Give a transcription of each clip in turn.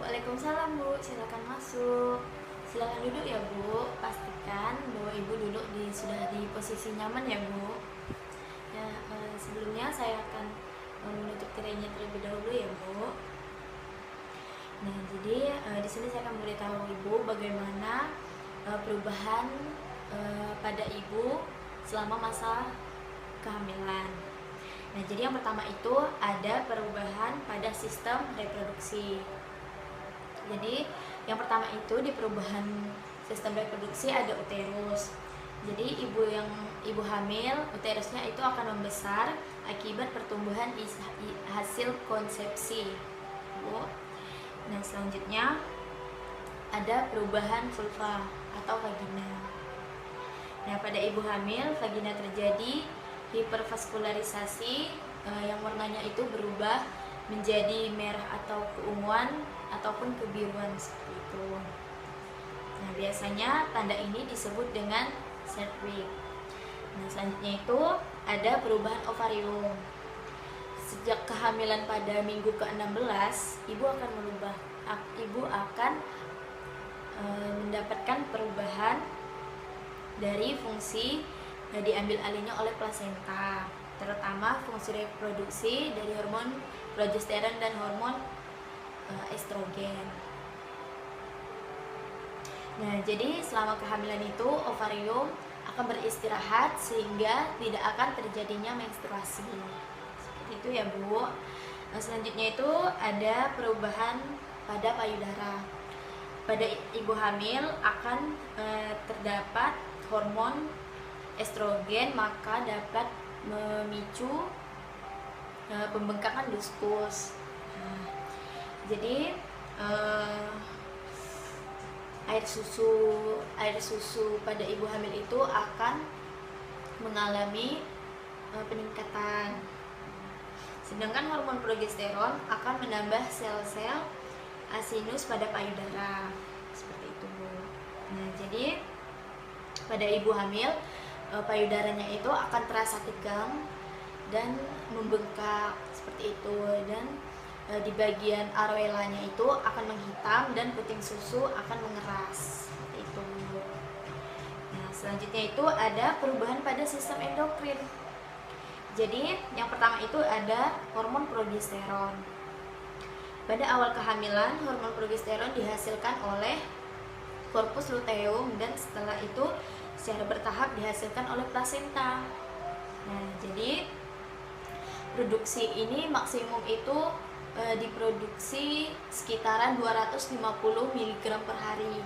Waalaikumsalam Bu, silakan masuk. Silakan duduk ya Bu. Pastikan bahwa Ibu duduk sudah di posisi nyaman ya Bu. Ya, sebelumnya saya akan menutup tirainya terlebih dahulu ya Bu. Nah, jadi di sini saya akan memberitahu Ibu bagaimana perubahan pada Ibu selama masa kehamilan. Nah, jadi yang pertama itu ada perubahan pada sistem reproduksi. Jadi yang pertama itu di perubahan sistem reproduksi ada uterus. Jadi ibu hamil, uterusnya itu akan membesar akibat pertumbuhan hasil konsepsi. Bu. Nah, selanjutnya ada perubahan vulva atau vagina. Nah, pada ibu hamil, vagina terjadi hipervaskularisasi yang warnanya itu berubah menjadi merah atau keunguan ataupun kebiruan seperti itu. Nah, biasanya tanda ini disebut dengan cervix. Nah, selanjutnya itu ada perubahan ovarium. Sejak kehamilan pada minggu ke-16, ibu akan mendapatkan perubahan dari fungsi diambil alihnya oleh plasenta, terutama fungsi reproduksi dari hormon progesteron dan hormon estrogen. Nah, jadi selama kehamilan itu ovarium akan beristirahat sehingga tidak akan terjadinya menstruasi. Seperti itu ya Bu. Nah, selanjutnya itu ada perubahan pada payudara. Pada ibu hamil akan terdapat hormon estrogen, maka dapat memicu pembengkakan diskus. Nah, jadi air susu pada ibu hamil itu akan mengalami peningkatan. Sedangkan hormon progesteron akan menambah sel-sel asinus pada payudara. Seperti itu, Bu. Nah, jadi pada ibu hamil payudaranya itu akan terasa tegang dan membengkak seperti itu, dan di bagian areolanya itu akan menghitam dan puting susu akan mengeras seperti itu. Nah, selanjutnya itu ada perubahan pada sistem endokrin. Jadi yang pertama itu ada hormon progesteron. Pada awal kehamilan, hormon progesteron dihasilkan oleh corpus luteum dan setelah itu secara bertahap dihasilkan oleh plasenta. Nah, jadi produksi ini maksimum itu diproduksi sekitaran 250 mg per hari.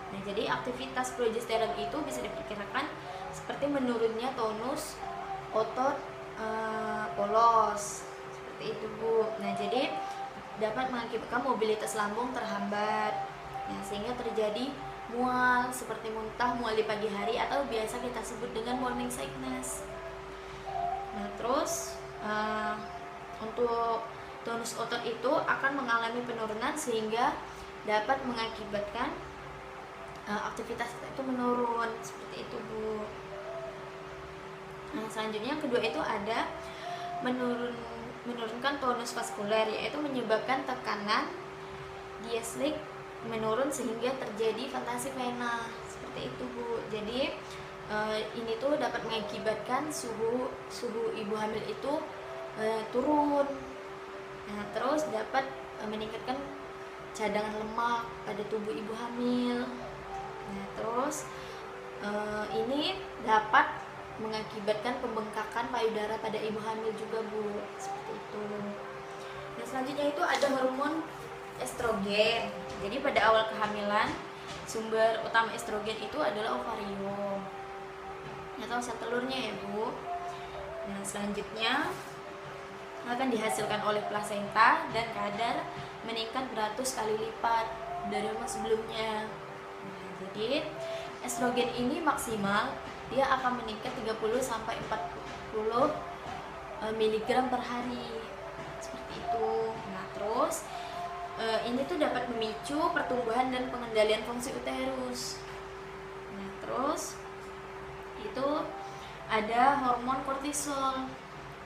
Nah, jadi aktivitas progesteron itu bisa diperkirakan seperti menurunnya tonus otot polos seperti itu, Bu. Nah, jadi dapat mengakibatkan mobilitas lambung terhambat, nah, sehingga terjadi mual seperti muntah, mual di pagi hari atau biasa kita sebut dengan morning sickness. Nah, terus untuk tonus otot itu akan mengalami penurunan sehingga dapat mengakibatkan aktivitas kita itu menurun seperti itu, Bu. Nah, selanjutnya yang kedua itu ada menurunkan tonus vaskuler, yaitu menyebabkan tekanan diastolik menurun sehingga terjadi fantasi vena seperti itu, Bu. Jadi ini tuh dapat mengakibatkan suhu ibu hamil itu turun. Nah, terus dapat meningkatkan cadangan lemak pada tubuh ibu hamil. Nah, terus ini dapat mengakibatkan pembengkakan payudara pada ibu hamil juga, Bu. Seperti itu. Nah, selanjutnya itu ada hormon estrogen. Jadi pada awal kehamilan sumber utama estrogen itu adalah ovarium atau sel telurnya ya, Bu. Nah, selanjutnya akan dihasilkan oleh plasenta dan kadar meningkat beratus kali lipat dari hormon sebelumnya. Nah, jadi estrogen ini maksimal dia akan meningkat 30 sampai 40 mg per hari. Seperti itu. Nah, terus ini tuh dapat memicu pertumbuhan dan pengendalian fungsi uterus. Nah, terus itu ada hormon kortisol.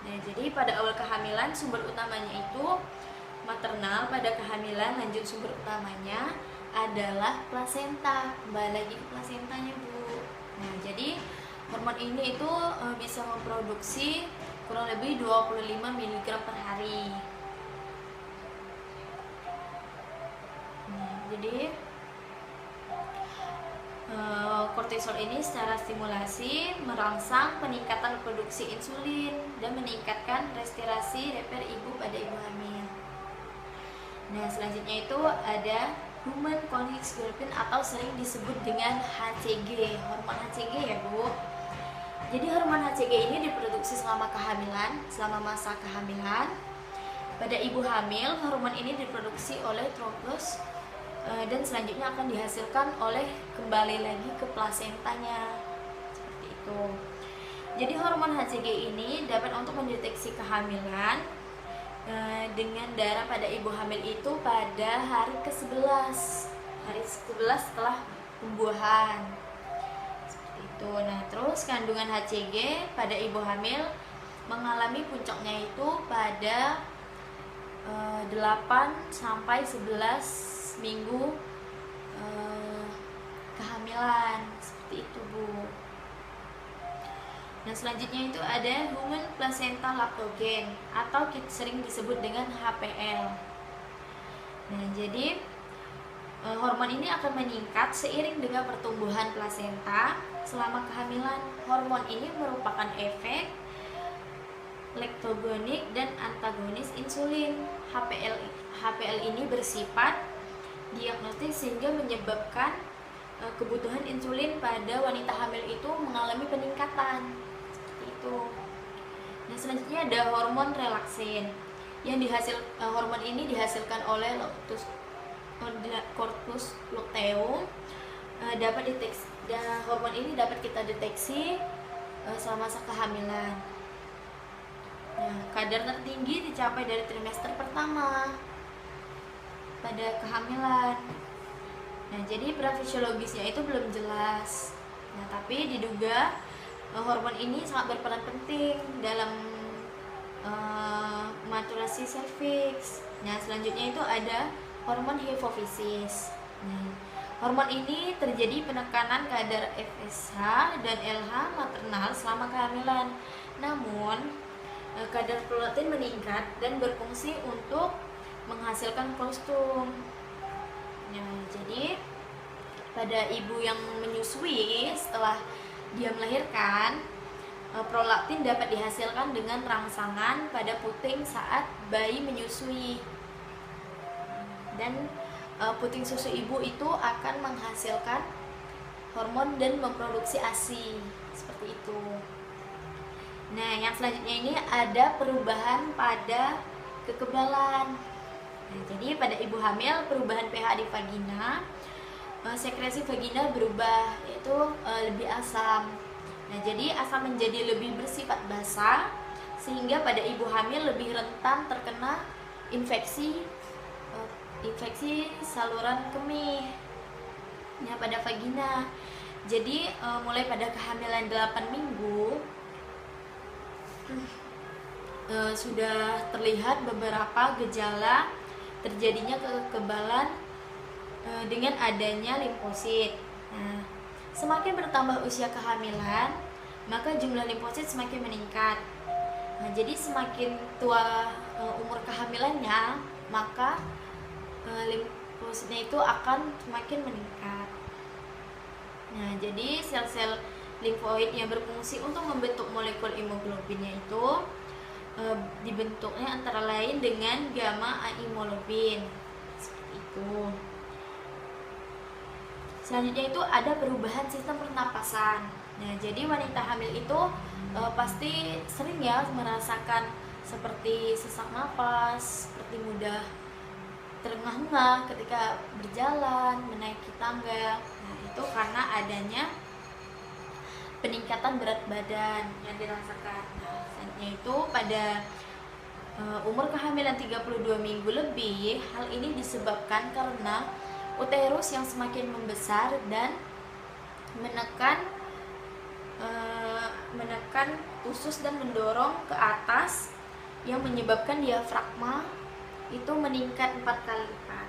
Nah, jadi pada awal kehamilan sumber utamanya itu maternal pada kehamilan, lanjut sumber utamanya adalah plasenta. Kembali lagi ke plasentanya, Bu. Nah, jadi hormon ini itu bisa memproduksi kurang lebih 25 mg per hari. Nah, jadi kortisol ini secara stimulasi merangsang peningkatan produksi insulin dan meningkatkan respirasi reper ibu pada ibu hamil. Nah, selanjutnya itu ada human cholinesterol atau sering disebut dengan HCG, hormon HCG ya, Bu. Jadi hormon HCG ini diproduksi selama kehamilan, selama masa kehamilan. Pada ibu hamil, hormon ini diproduksi oleh trombosis dan selanjutnya akan dihasilkan oleh kembali lagi ke plasentanya, seperti itu. Jadi hormon HCG ini dapat untuk mendeteksi kehamilan dengan darah pada ibu hamil itu pada hari ke-11 setelah pembuahan, seperti itu. Nah, terus kandungan HCG pada ibu hamil mengalami puncaknya itu pada 8 sampai 11 minggu kehamilan, seperti itu, Bu. Nah, selanjutnya itu ada human placenta lactogen atau sering disebut dengan HPL. Nah, jadi hormon ini akan meningkat seiring dengan pertumbuhan plasenta selama kehamilan. Hormon ini merupakan efek lektogenik dan antagonis insulin. HPL ini bersifat diagnostik sehingga menyebabkan kebutuhan insulin pada wanita hamil itu mengalami peningkatan, seperti itu. Nah, selanjutnya ada hormon relaksin yang hormon ini dihasilkan oleh corpus luteum. Hormon ini dapat kita deteksi selama masa kehamilan. Nah, kadar tertinggi dicapai dari trimester pertama pada kehamilan. Nah, jadi fisiologisnya itu belum jelas. Nah, tapi diduga hormon ini sangat berperan penting dalam maturasi serviks. Nah, selanjutnya itu ada hormon hipofisis. Nah, hormon ini terjadi penekanan kadar FSH dan LH maternal selama kehamilan. Namun, kadar prolaktin meningkat dan berfungsi untuk menghasilkan kolostrum. Nah, jadi pada ibu yang menyusui setelah dia melahirkan, prolaktin dapat dihasilkan dengan rangsangan pada puting saat bayi menyusui. Dan puting susu ibu itu akan menghasilkan hormon dan memproduksi ASI, seperti itu. Nah, yang selanjutnya ini ada perubahan pada kekebalan. Nah, jadi pada ibu hamil perubahan pH di vagina, sekresi vagina berubah, yaitu lebih asam. Nah, jadi asam menjadi lebih bersifat basah sehingga pada ibu hamil lebih rentan terkena infeksi saluran kemih pada vagina. Jadi mulai pada kehamilan 8 minggu sudah terlihat beberapa gejala terjadinya kekebalan dengan adanya limfosit. Nah, semakin bertambah usia kehamilan, maka jumlah limfosit semakin meningkat. Nah, jadi semakin tua umur kehamilannya, maka limfositnya itu akan semakin meningkat. Nah, jadi sel-sel limfoid yang berfungsi untuk membentuk molekul hemoglobinnya itu dibentuknya antara lain dengan gamma hemoglobin, seperti itu. Selanjutnya itu ada perubahan sistem pernapasan. Nah, jadi wanita hamil itu pasti sering ya merasakan seperti sesak napas, seperti mudah terengah-engah ketika berjalan, menaiki tangga. Nah, itu karena adanya peningkatan berat badan yang dirasakan. Nah, yaitu pada umur kehamilan 32 minggu lebih, hal ini disebabkan karena uterus yang semakin membesar dan menekan usus dan mendorong ke atas yang menyebabkan diafragma itu meningkat 4 kali lipat.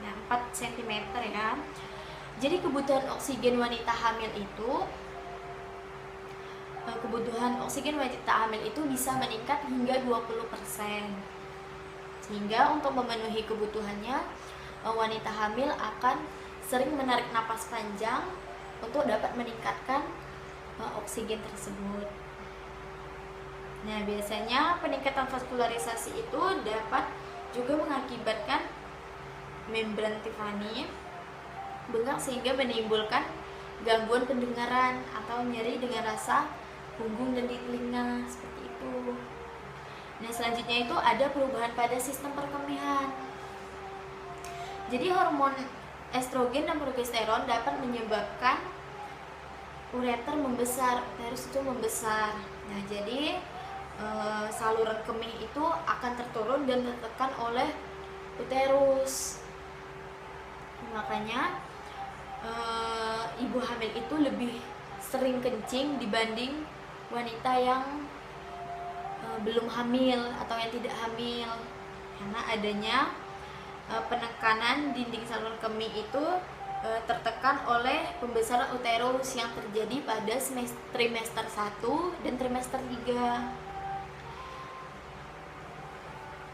Nah, 4 cm ya. Jadi kebutuhan oksigen wanita hamil itu bisa meningkat hingga 20%. Sehingga untuk memenuhi kebutuhannya, wanita hamil akan sering menarik napas panjang untuk dapat meningkatkan oksigen tersebut. Nah, biasanya peningkatan vaskularisasi itu dapat juga mengakibatkan membran Tiffany bengkak sehingga menimbulkan gangguan pendengaran atau nyeri dengan rasa punggung dan di telinga, seperti itu. Nah, selanjutnya itu ada perubahan pada sistem perkemihan. Jadi hormon estrogen dan progesteron dapat menyebabkan ureter membesar, uterus itu membesar. Nah, jadi saluran kemih itu akan terturun dan tertekan oleh uterus. Makanya ibu hamil itu lebih sering kencing dibanding wanita yang belum hamil atau yang tidak hamil, karena adanya penekanan dinding saluran kemih itu tertekan oleh pembesaran uterus yang terjadi pada trimester 1 dan trimester 3.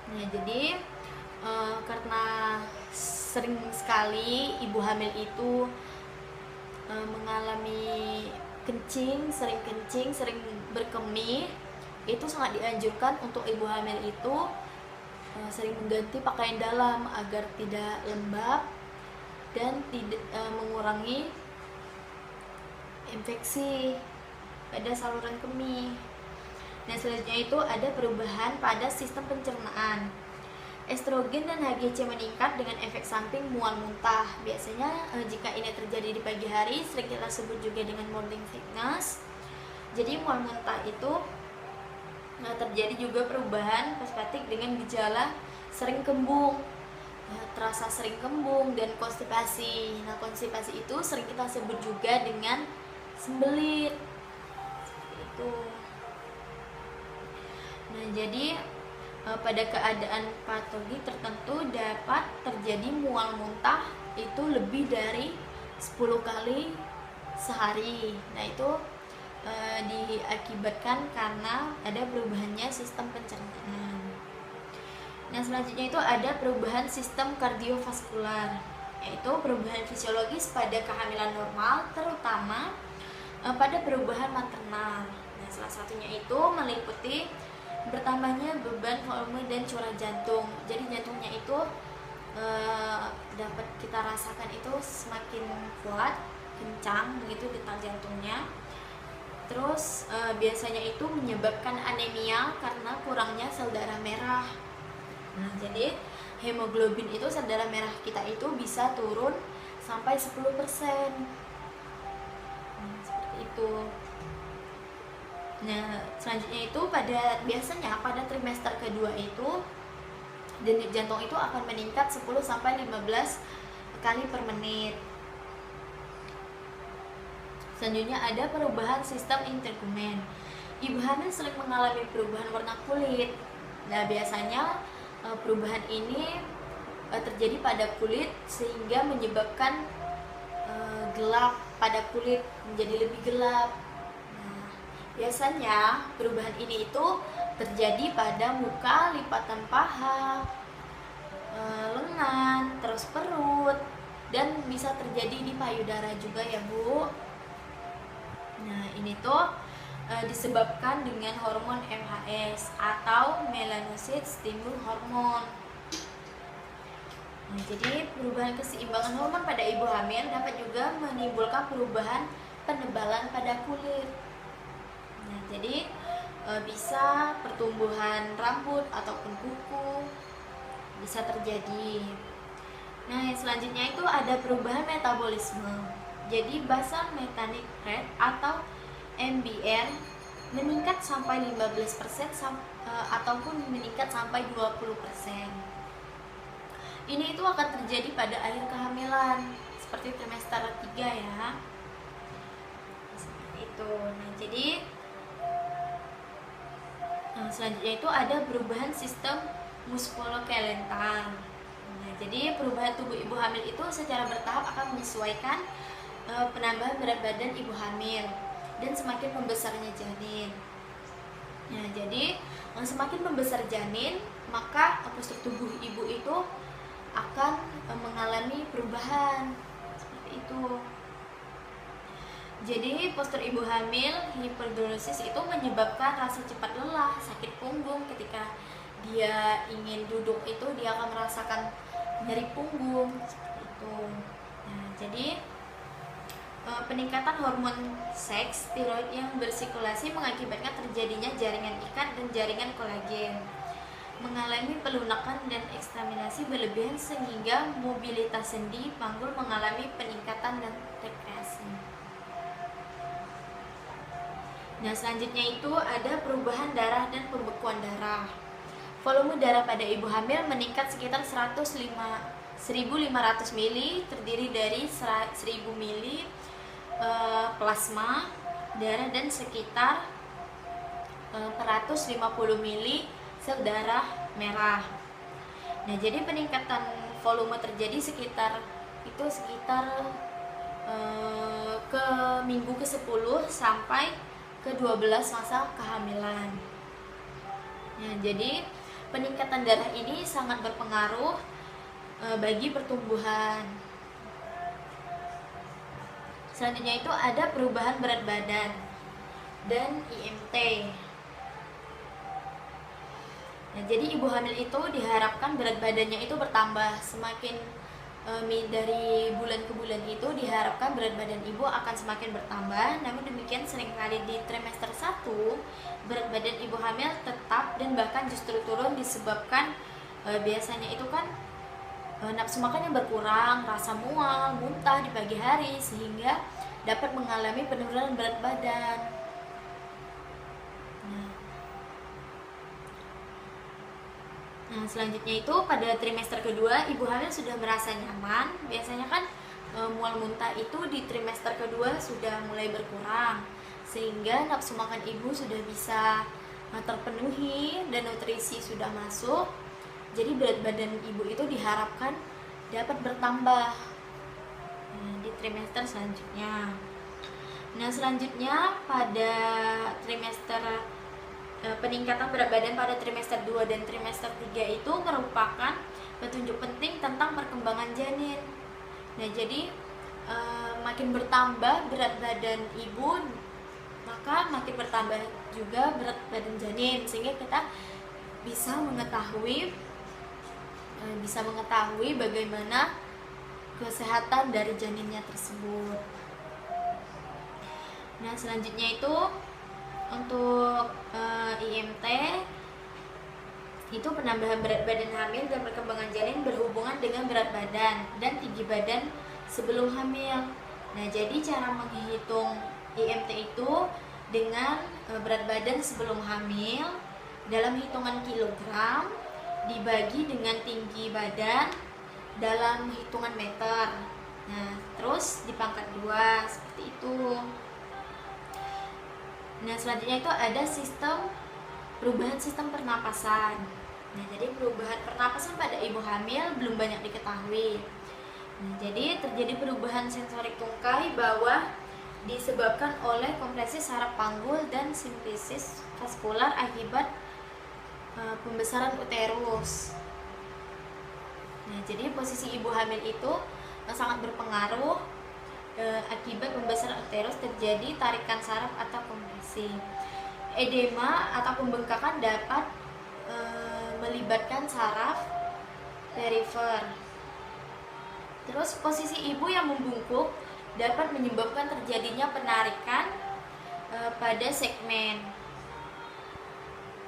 Nah, jadi karena sering sekali ibu hamil itu mengalami sering kencing, sering berkemih, itu sangat dianjurkan untuk ibu hamil itu sering mengganti pakaian dalam agar tidak lembab dan tidak mengurangi infeksi pada saluran kemih. Nah, selanjutnya itu ada perubahan pada sistem pencernaan. Estrogen dan HGC meningkat dengan efek samping mual muntah. Biasanya jika ini terjadi di pagi hari, sering kita sebut juga dengan morning sickness. Jadi mual muntah itu terjadi juga perubahan prostatik dengan gejala sering kembung, terasa sering kembung, dan konstipasi. Nah, konstipasi itu sering kita sebut juga dengan sembelit, seperti itu. Nah, jadi pada keadaan patologi tertentu dapat terjadi mual muntah itu lebih dari 10 kali sehari. Nah, itu diakibatkan karena ada perubahannya sistem pencernaan. Nah, selanjutnya itu ada perubahan sistem kardiovaskular, yaitu perubahan fisiologis pada kehamilan normal, terutama pada perubahan maternal. Nah, salah satunya itu meliputi bertambahnya beban, volume, dan curah jantung. Jadi jantungnya itu dapat kita rasakan itu semakin kuat, kencang begitu detak jantungnya. Terus biasanya itu menyebabkan anemia karena kurangnya sel darah merah. Nah, jadi hemoglobin itu, sel darah merah kita itu bisa turun sampai 10%. Seperti itu. Nah, selanjutnya itu biasanya pada trimester kedua itu denyut jantung itu akan meningkat 10-15 kali per menit. Selanjutnya ada perubahan sistem integumen. Ibu hamil sering mengalami perubahan warna kulit. Nah, biasanya perubahan ini terjadi pada kulit sehingga menyebabkan gelap pada kulit, menjadi lebih gelap. Biasanya perubahan ini itu terjadi pada muka, lipatan paha, lengan, terus perut, dan bisa terjadi di payudara juga ya Bu. Nah, ini tuh disebabkan dengan hormon MHS atau melanocyte stimulus hormone. Nah, jadi perubahan keseimbangan hormon pada ibu hamil dapat juga menimbulkan perubahan penebalan pada kulit. Nah, jadi bisa pertumbuhan rambut ataupun kuku bisa terjadi. Nah, yang selanjutnya itu ada perubahan metabolisme. Jadi basal metabolic rate atau MBR meningkat sampai 15% ataupun meningkat sampai 20%. Ini itu akan terjadi pada akhir kehamilan seperti trimester 3 ya. Seperti itu. Nah, jadi selanjutnya itu ada perubahan sistem muskuloskeletal. Nah, jadi perubahan tubuh ibu hamil itu secara bertahap akan menyesuaikan penambahan berat badan ibu hamil dan semakin membesarnya janin. Nah, jadi semakin membesar janin, maka postur tubuh ibu itu akan mengalami perubahan seperti itu. Jadi postur ibu hamil hiperglosis itu menyebabkan rasa cepat lelah, sakit punggung ketika dia ingin duduk itu dia akan merasakan nyeri punggung seperti itu. Nah, jadi peningkatan hormon seks tiroid yang bersirkulasi mengakibatkan terjadinya jaringan ikat dan jaringan kolagen, mengalami pelunakan dan ekstaminasi berlebihan sehingga mobilitas sendi panggul mengalami peningkatan dan rekreasi. Nah, selanjutnya itu ada perubahan darah dan pembekuan darah. Volume darah pada ibu hamil meningkat sekitar 1.500 ml, terdiri dari 1.000 ml plasma darah dan sekitar 450 ml sel darah merah. Nah, jadi peningkatan volume terjadi sekitar ke minggu ke-10 sampai ke-12 masa kehamilan. Nah, jadi peningkatan darah ini sangat berpengaruh bagi pertumbuhan. Selanjutnya itu ada perubahan berat badan dan IMT. Nah, jadi ibu hamil itu diharapkan berat badannya itu bertambah semakin dari bulan ke bulan itu diharapkan berat badan ibu akan semakin bertambah. Namun demikian seringkali di trimester 1 berat badan ibu hamil tetap dan bahkan justru turun disebabkan biasanya itu kan nafsu makan yang berkurang, rasa mual, muntah di pagi hari sehingga dapat mengalami penurunan berat badan. Nah, selanjutnya itu pada trimester kedua ibu hamil sudah merasa nyaman. Biasanya kan mual muntah itu di trimester kedua sudah mulai berkurang sehingga nafsu makan ibu sudah bisa terpenuhi dan nutrisi sudah masuk. Jadi berat badan ibu itu diharapkan dapat bertambah di trimester selanjutnya. Nah, selanjutnya pada trimester peningkatan berat badan pada trimester 2 dan trimester 3 itu merupakan petunjuk penting tentang perkembangan janin. Nah, jadi makin bertambah berat badan ibu, maka makin bertambah juga berat badan janin sehingga kita bisa mengetahui bagaimana kesehatan dari janinnya tersebut. Nah, selanjutnya itu untuk IMT itu penambahan berat badan hamil dan perkembangan janin berhubungan dengan berat badan dan tinggi badan sebelum hamil. Nah, jadi cara menghitung IMT itu dengan berat badan sebelum hamil dalam hitungan kilogram dibagi dengan tinggi badan dalam hitungan meter. Nah, terus dipangkat 2 seperti itu. Nah, selanjutnya itu ada perubahan sistem pernapasan. Nah, jadi perubahan pernapasan pada ibu hamil belum banyak diketahui. Nah, jadi terjadi perubahan sensorik tungkai bawah disebabkan oleh kompresi saraf panggul dan simplisis vaskular akibat pembesaran uterus. Nah, jadi posisi ibu hamil itu sangat berpengaruh akibat pembesaran uterus terjadi tarikan saraf atau kompresi. Edema atau pembengkakan dapat melibatkan saraf perifer. Terus posisi ibu yang membungkuk dapat menyebabkan terjadinya penarikan pada segmen.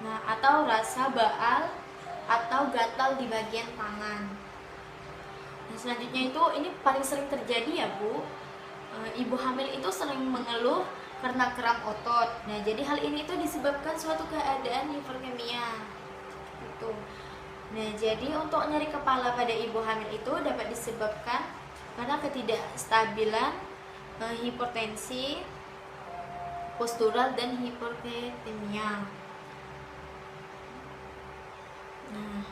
Nah, atau rasa baal atau gatal di bagian tangan. Nah, selanjutnya itu ini paling sering terjadi ya, Bu. Ibu hamil itu sering mengeluh karena kram otot. Nah, jadi hal ini itu disebabkan suatu keadaan hiperkemia. Itu. Nah, jadi untuk nyeri kepala pada ibu hamil itu dapat disebabkan karena ketidakstabilan hipertensi postural dan hiperketemia. Nah,